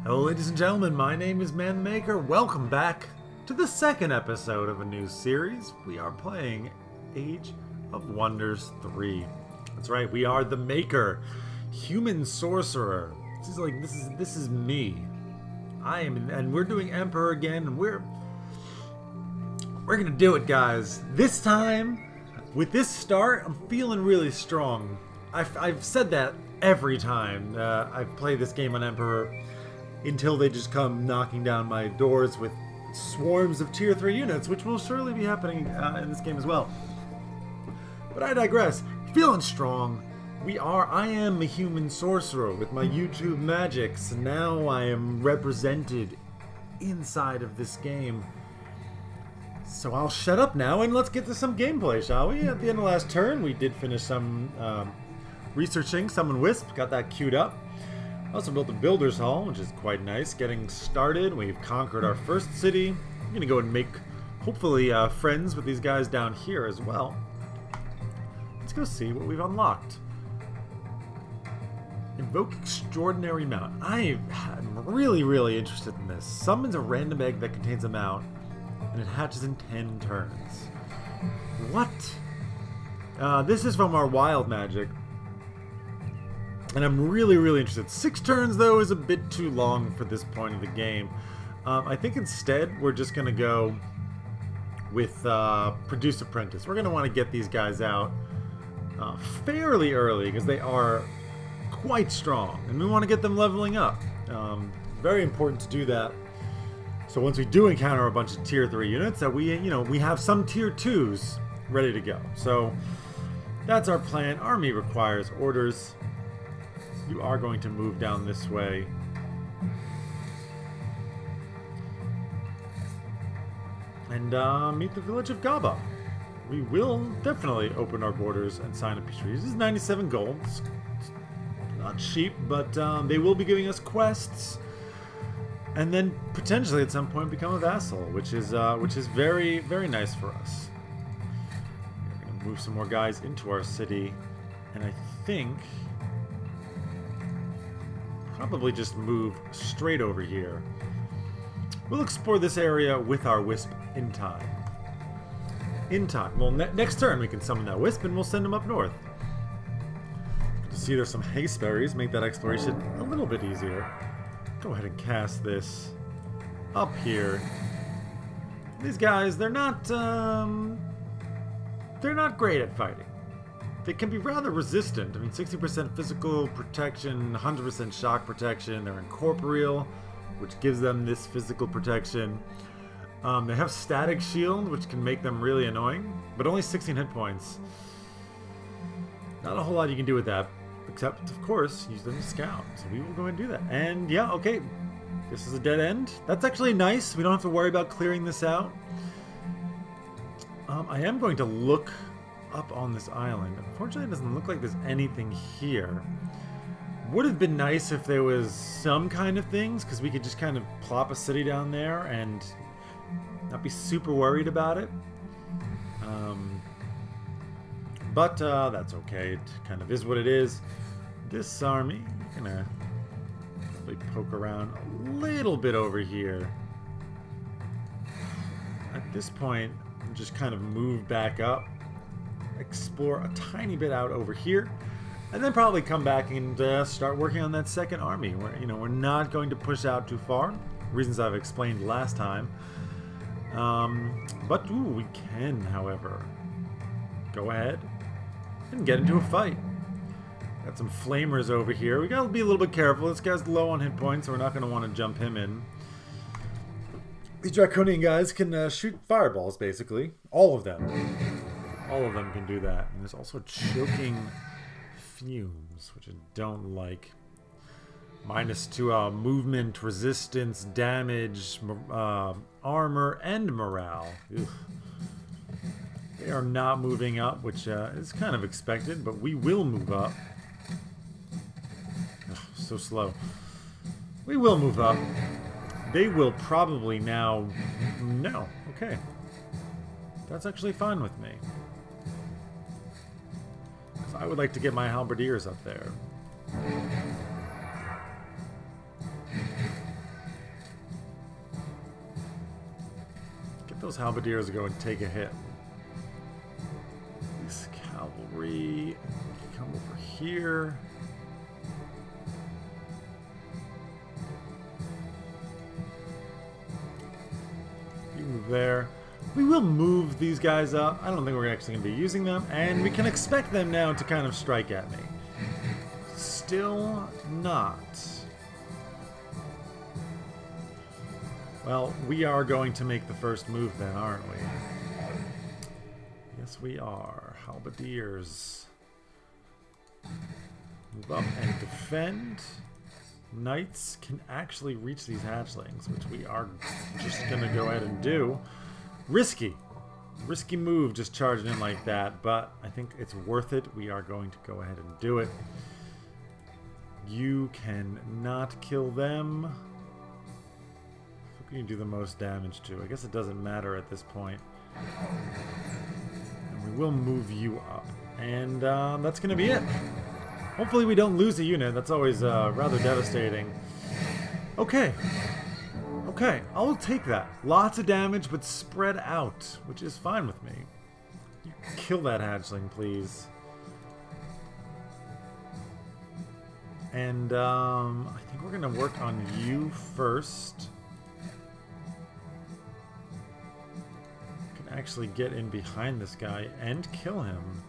Hello ladies and gentlemen, my name is ManTheMaker. Welcome back to the second episode of a new series. We are playing Age of Wonders 3. That's right, we are the Maker, human sorcerer. This is me. And we're doing Emperor again, and we're gonna do it, guys. This time, with this start, I'm feeling really strong. I've said that every time I've played this game on Emperor, until they just come knocking down my doors with swarms of tier 3 units, which will surely be happening in this game as well. But I digress. Feeling strong. I am a human sorcerer with my YouTube magics. Now I am represented inside of this game. So I'll shut up now and let's get to some gameplay, shall we? At the end of last turn, we did finish some researching Summon Wisp, got that queued up. Also built the Builder's Hall, which is quite nice. Getting started, we've conquered our first city. I'm going to go and make, hopefully, friends with these guys down here as well. Let's go see what we've unlocked. Invoke Extraordinary Mount. I'm really interested in this. Summons a random egg that contains a mount, and it hatches in 10 turns. What? This is from our wild magic. And I'm really interested. 6 turns, though, is a bit too long for this point of the game. I think instead, we're just going to go with Produce Apprentice. We're going to want to get these guys out fairly early, because they are quite strong. And we want to get them leveling up. Very important to do that. So once we do encounter a bunch of tier 3 units, that we have some tier 2s ready to go. So that's our plan. Army requires orders. You are going to move down this way. And meet the village of Gaba. We will definitely open our borders and sign a peace treaty. This is 97 gold. It's not cheap, but they will be giving us quests. And then potentially at some point become a vassal, which is very nice for us. We're going to move some more guys into our city. And I think probably just move straight over here. We'll explore this area with our Wisp in time. Well, next turn we can summon that Wisp and we'll send them up north. To see there's some haste berries, make that exploration a little bit easier. Go ahead and cast this up here. These guys, they're not great at fighting. They can be rather resistant. I mean, 60% physical protection, 100% shock protection. They're incorporeal, which gives them this physical protection. They have static shield, which can make them really annoying, but only 16 hit points. Not a whole lot you can do with that, except, of course, use them to scout. So we will go and do that. And yeah, okay, this is a dead end. That's actually nice. We don't have to worry about clearing this out. I am going to look up on this island. Unfortunately, it doesn't look like there's anything here. Would have been nice if there was some kind of things, because we could just kind of plop a city down there and not be super worried about it. But that's okay. It kind of is what it is. This army, I'm gonna probably poke around a little bit over here. At this point, just kind of move back up. Explore a tiny bit out over here, and then probably come back and start working on that second army. We're not going to push out too far, reasons I've explained last time. But we can, however, go ahead and get into a fight. Got some flamers over here. We gotta be a little bit careful. This guy's low on hit points, so we're not going to want to jump him in. These draconian guys can shoot fireballs, basically. All of them. All of them can do that. And there's also choking fumes, which I don't like. -2 movement, resistance, damage, armor, and morale. Ugh. They are not moving up, which is kind of expected, but we will move up. Ugh, so slow. We will move up. They will probably now... No. Okay. That's actually fine with me. I would like to get my halberdiers up there. those halberdiers go and take a hit. This cavalry come over here. You move there. We will move these guys up. I don't think we're actually going to be using them, and we can expect them now to kind of strike at me. Still not. Well, we are going to make the first move then, aren't we? Yes, we are. Halberdiers. Move up and defend. Knights can actually reach these hatchlings, which we are just going to go ahead and do. Risky. Risky move just charging in like that, but I think it's worth it. We are going to go ahead and do it. You can not kill them. Who can you do the most damage to? I guess it doesn't matter at this point. And we will move you up. And that's going to be it. Hopefully we don't lose a unit. That's always rather devastating. Okay. Okay, I'll take that. Lots of damage, but spread out, which is fine with me. You kill that hatchling, please. And I think we're going to work on you first. Can actually get in behind this guy and kill him.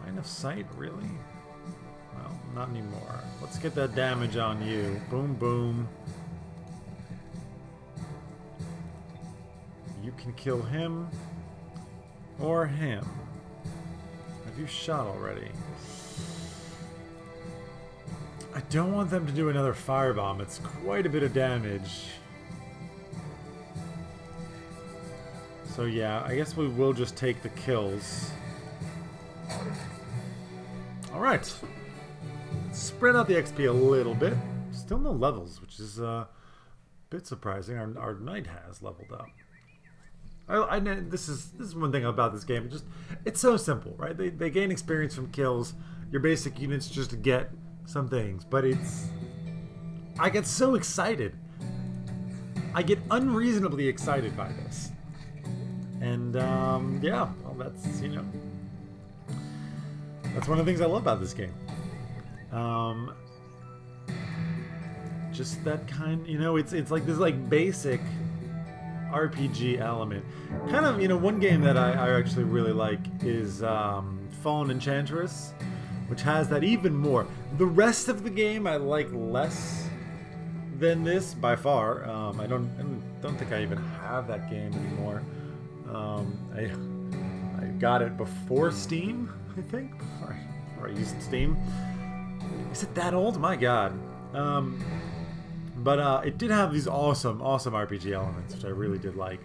Line of sight, really? Well, not anymore. Let's get that damage on you. Boom, boom. You can kill him or him. Have you shot already? I don't want them to do another firebomb. It's quite a bit of damage. So yeah, I guess we will just take the kills. Alright. Spread out the XP a little bit. Still no levels, which is a bit surprising. Our knight has leveled up. This is one thing about this game. It's so simple, right? They gain experience from kills. Your basic units just get some things, but I get so excited. I get unreasonably excited by this. And yeah, well, that's that's one of the things I love about this game. Just that kind, it's like this basic RPG element. Kind of, one game that I actually really like is Fallen Enchantress, which has that even more. The rest of the game I like less than this by far. I don't think I even have that game anymore. I got it before Steam, I think, before I used Steam. Is it that old? My God. But it did have these awesome RPG elements, which I really did like.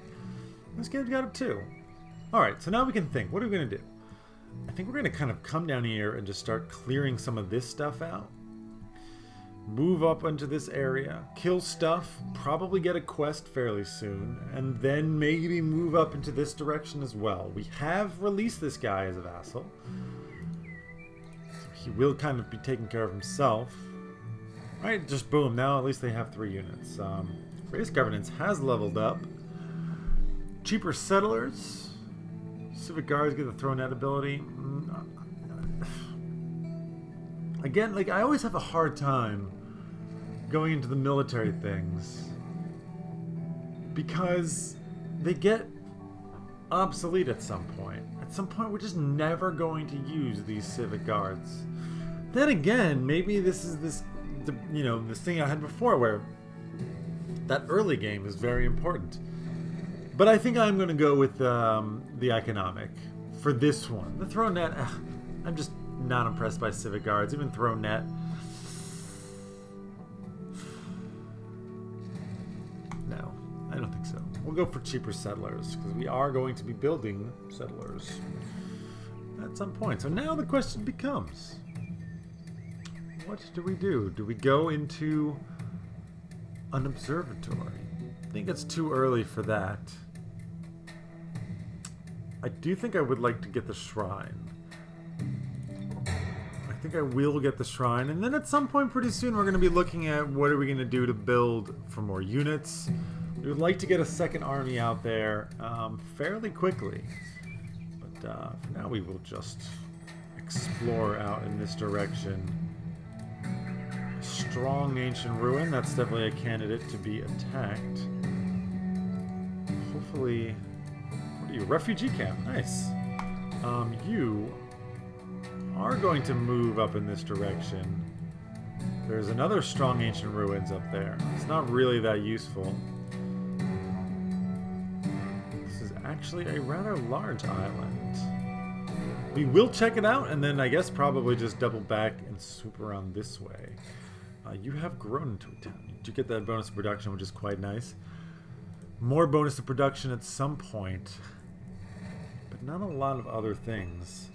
This game's got it too. Alright, so now we can think. What are we going to do? I think we're going to kind of come down here and just start clearing some of this stuff out. Move up into this area. Kill stuff. Probably get a quest fairly soon. And then maybe move up into this direction as well. We have released this guy as a vassal. So he will kind of be taking care of himself. Alright, just boom. Now at least they have 3 units. Race Governance has leveled up. Cheaper Settlers. Civic Guards get the Throw-Net ability. Again, I always have a hard time going into the military things because they get obsolete at some point. At some point, we're just never going to use these Civic Guards. Then again, maybe this is this thing I had before where that early game is very important. But I think I'm going to go with the economic for this one. The Throw-Net, I'm just not impressed by Civic Guards, even Throw-Net. No, I don't think so. We'll go for cheaper Settlers, because we are going to be building Settlers at some point. So now the question becomes, what do we do? Do we go into an observatory? I think it's too early for that. I do think I would like to get the shrine. I think I will get the shrine, and then at some point pretty soon we're going to be looking at what are we going to do to build for more units. We would like to get a second army out there fairly quickly, but for now we will just explore out in this direction. Strong ancient ruin, that's definitely a candidate to be attacked. Hopefully, what are you? Refugee camp, nice. You are going to move up in this direction. There's another strong ancient ruins up there. It's not really that useful. This is actually a rather large island. We will check it out and then I guess probably just double back and swoop around this way. You have grown into a town. You do get that bonus of production, which is quite nice. More bonus of production at some point, but not a lot of other things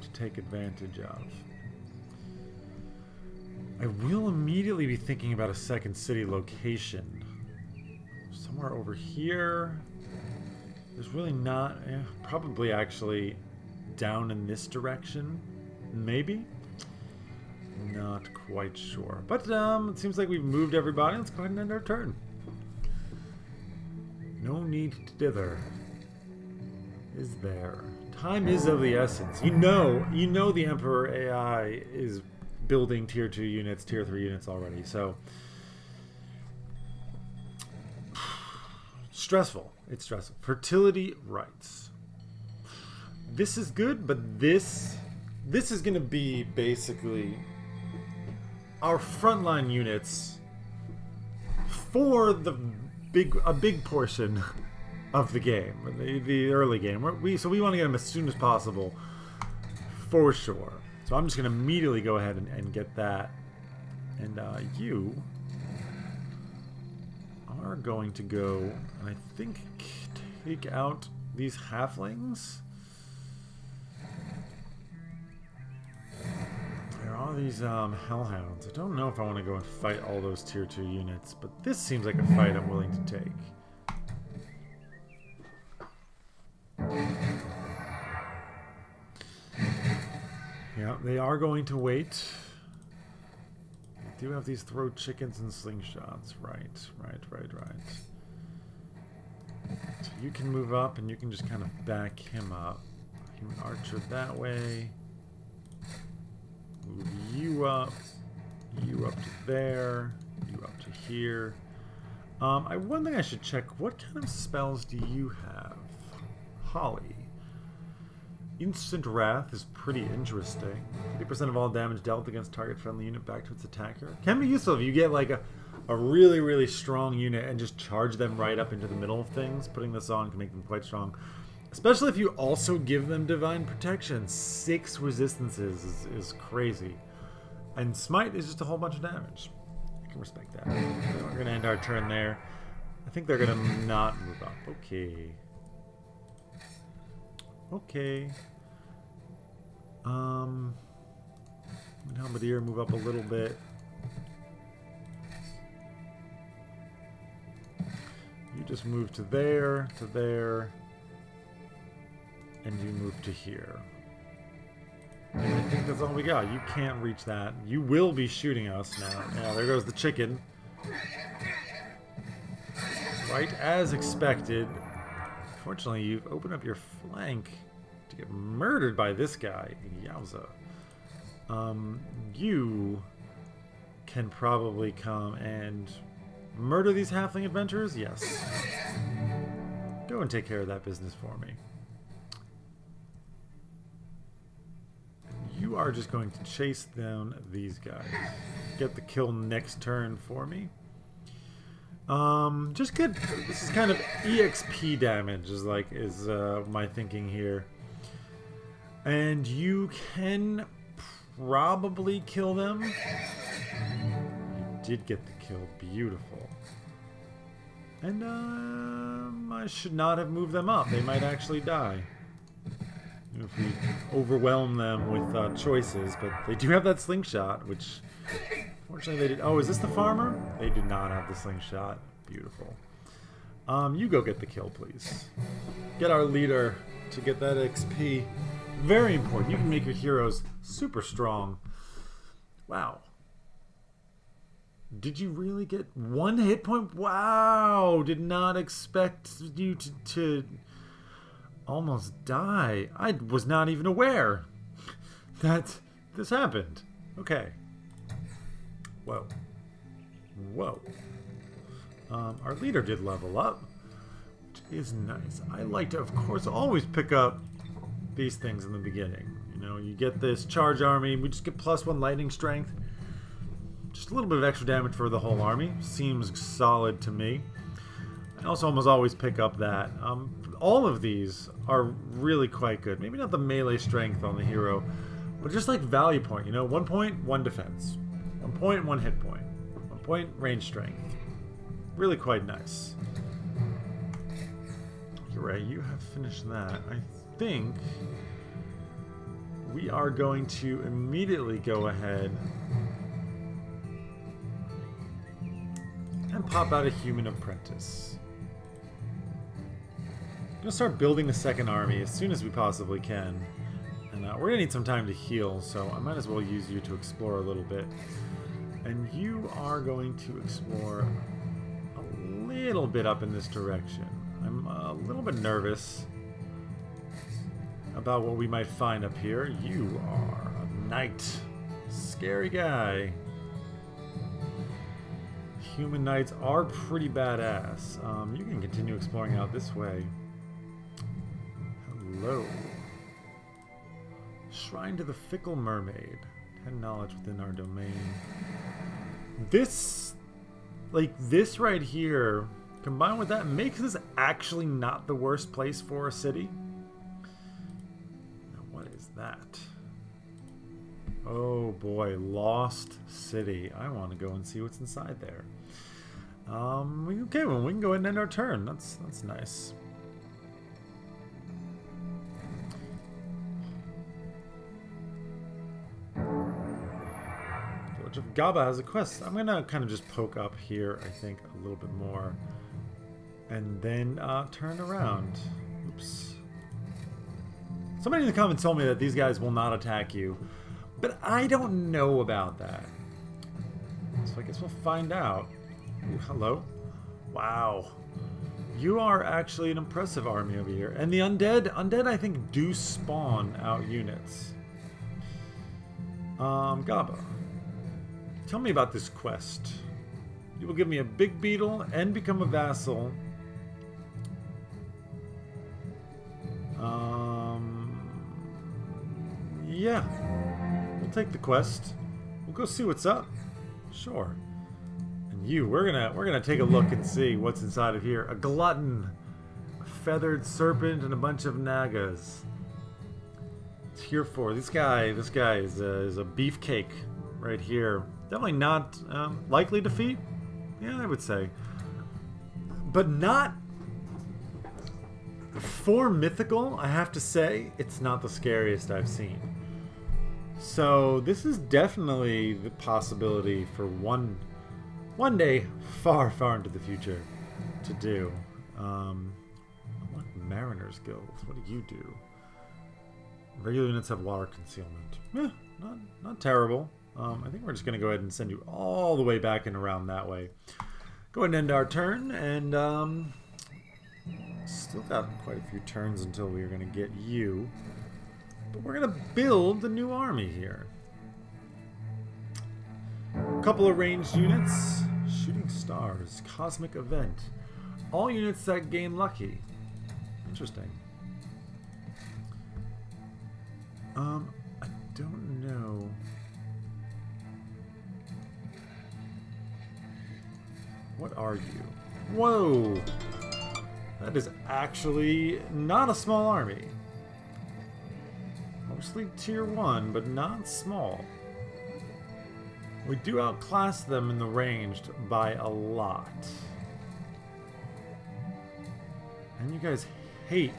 to take advantage of. I will immediately be thinking about a second city location. Somewhere over here. There's really not... probably actually down in this direction. Maybe? Not quite sure. But it seems like we've moved everybody. Let's go ahead and end our turn. No need to dither. Is there? Time is of the essence. You know the Emperor AI is building tier 2 units, tier 3 units already, so stressful. It's stressful. Fertility rights. This is good, but this is going to be basically our frontline units for a big portion of the game, the early game. So we want to get them as soon as possible, for sure. So I'm just going to immediately go ahead and get that. And you are going to go, and I think, take out these halflings. There are these hellhounds. I don't know if I want to go and fight all those tier 2 units, but this seems like a fight I'm willing to take. Yeah, they are going to wait. They do have these throw chickens and slingshots. Right. So you can move up and you can just kind of back him up. Human archer that way. Move you up to there, you up to here. One thing I should check, what kind of spells do you have? Holly. Instant Wrath is pretty interesting. 50% of all damage dealt against target friendly unit back to its attacker. Can be useful if you get like a really, really strong unit and just charge them right up into the middle of things. Putting this on can make them quite strong. Especially if you also give them Divine Protection. 6 resistances is crazy. And Smite is just a whole bunch of damage. I can respect that. We're going to end our turn there. I think they're going to not move up. Okay. Okay. Halberdier move up a little bit. You just move to there, and you move to here. And I think that's all we got. You can't reach that. You will be shooting us now. Yeah, there goes the chicken. Right as expected. Fortunately, you've opened up your flank to get murdered by this guy. Yowza. You can probably come and murder these halfling adventurers? Yes. Go and take care of that business for me. You are just going to chase down these guys. Get the kill next turn for me. Just good. This is kind of EXP damage is my thinking here. And you can probably kill them. You did get the kill. Beautiful. And I should not have moved them up. They might actually die if we overwhelm them with choices. But they do have that slingshot, which fortunately they did. Oh, is this the farmer? They did not have the slingshot. Beautiful. You go get the kill, please. Get our leader to get that XP. Very important. You can make your heroes super strong. Wow. Did you really get 1 hit point? Wow. Did not expect you to almost die. I was not even aware that this happened. Okay. Whoa. Whoa. Our leader did level up, which is nice. I like to, of course, always pick up these things in the beginning. You know, you get this charge army. We just get +1 lightning strength. Just a little bit of extra damage for the whole army. Seems solid to me. I also almost always pick up that. All of these are really quite good. Maybe not the melee strength on the hero, but just like value point. You know, 1 point, 1 defense. 1 point, 1 hit point. 1 point, range strength. Really quite nice. You're right, you have finished that. I think we are going to immediately go ahead and pop out a human apprentice. I'm gonna start building a second army as soon as we possibly can. And we're gonna need some time to heal, so I might as well use you to explore a little bit. And you are going to explore a little bit up in this direction. I'm a little bit nervous about what we might find up here. You are a knight. Scary guy. Human knights are pretty badass. You can continue exploring out this way. Hello. Shrine to the Fickle Mermaid. 10 knowledge within our domain. This, like this right here, combined with that, makes this actually not the worst place for a city. Now, what is that? Oh boy, Lost City. I want to go and see what's inside there. Okay, well, we can go ahead and end our turn. That's nice. Village of Gaba has a quest. I'm gonna kind of just poke up here, I think, a little bit more. And then turn around. Oops. Somebody in the comments told me that these guys will not attack you, but I don't know about that. So I guess we'll find out. Ooh, hello. Wow. You are actually an impressive army over here. And the undead I think do spawn out units. Gaba. Tell me about this quest. You will give me a big beetle and become a vassal. Yeah. We'll take the quest. We'll go see what's up. Sure. And you, we're gonna take a look and see what's inside of here. A glutton, a feathered serpent, and a bunch of nagas. It's here for this guy is a beefcake right here. Definitely not likely defeat. Yeah, I would say. But not... For mythical, I have to say, it's not the scariest I've seen. So this is definitely the possibility for one day, far, far into the future, to do. What Mariners Guild? What do you do? Regular units have water concealment. Not terrible. I think we're just going to go ahead and send you all the way back and around that way. Go ahead and end our turn, and still got quite a few turns until we're going to get you. But we're going to build a new army here. A couple of ranged units. Shooting stars. Cosmic event. All units that gain lucky. Interesting. I don't know. What are you? Whoa! That is actually not a small army. Mostly tier 1, but not small. We do outclass them in the ranged by a lot. And you guys hate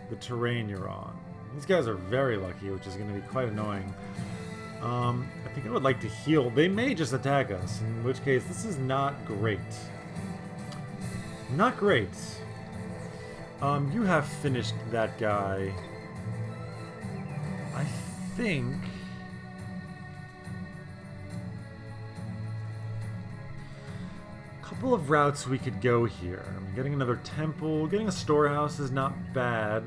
the terrain you're on. These guys are very lucky, which is going to be quite annoying. I think I would like to heal. They may just attack us, in which case this is not great. Not great. You have finished that guy. think... a couple of routes we could go here. I mean, getting another temple, getting a storehouse is not bad.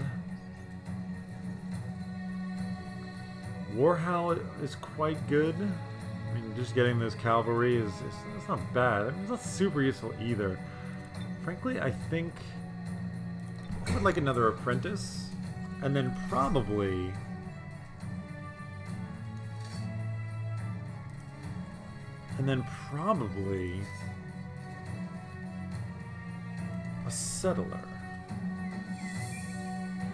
Warhal is quite good. I mean, just getting those cavalry is it's not bad. I mean, it's not super useful either. Frankly, I think I would like another apprentice, and then probably a settler.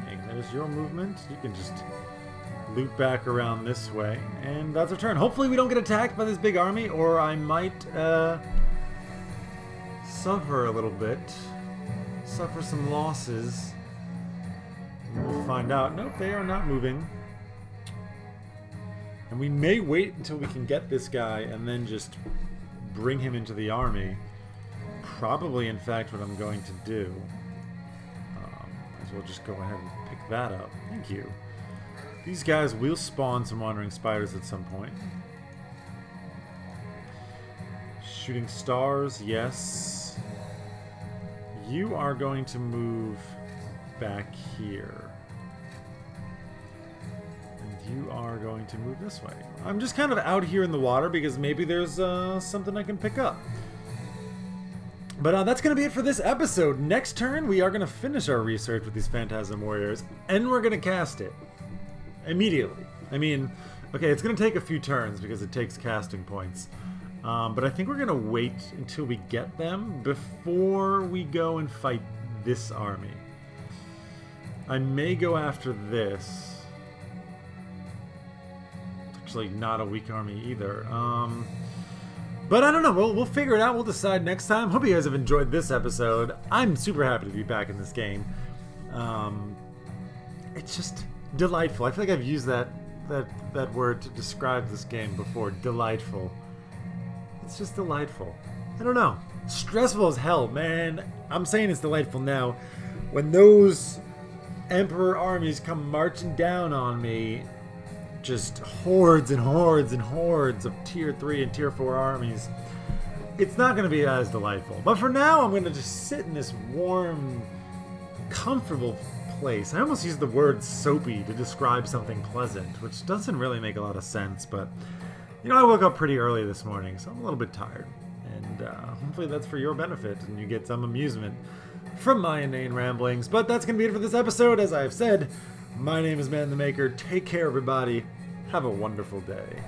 And there's your movement. You can just loop back around this way, and that's our turn. Hopefully we don't get attacked by this big army, or I might suffer a little bit. Suffer some losses. We'll find out. Nope, they are not moving. And we may wait until we can get this guy and then just bring him into the army. Probably, in fact, what I'm going to do. Might as well just go ahead and pick that up. Thank you. These guys will spawn some wandering spiders at some point. Shooting stars, yes. You are going to move back here. And you are going to move this way. I'm just kind of out here in the water because maybe there's something I can pick up. But that's going to be it for this episode. Next turn, we are going to finish our research with these Phantasm Warriors, and we're going to cast it. Immediately. I mean, okay, it's going to take a few turns because it takes casting points. But I think we're going to wait until we get them before we go and fight this army. I may go after this. It's actually not a weak army either. But I don't know. We'll figure it out. We'll decide next time. Hope you guys have enjoyed this episode. I'm super happy to be back in this game. It's just delightful. I feel like I've used that word to describe this game before. Delightful. It's just delightful. I don't know. Stressful as hell, man. I'm saying it's delightful now. When those Emperor armies come marching down on me, just hordes and hordes and hordes of tier 3 and tier 4 armies, it's not going to be as delightful. But for now, I'm going to just sit in this warm, comfortable place. I almost used the word soapy to describe something pleasant, which doesn't really make a lot of sense, but you know, I woke up pretty early this morning, so I'm a little bit tired. And hopefully that's for your benefit and you get some amusement from my inane ramblings. But that's going to be it for this episode. As I've said, my name is ManTheMaker. Take care, everybody. Have a wonderful day.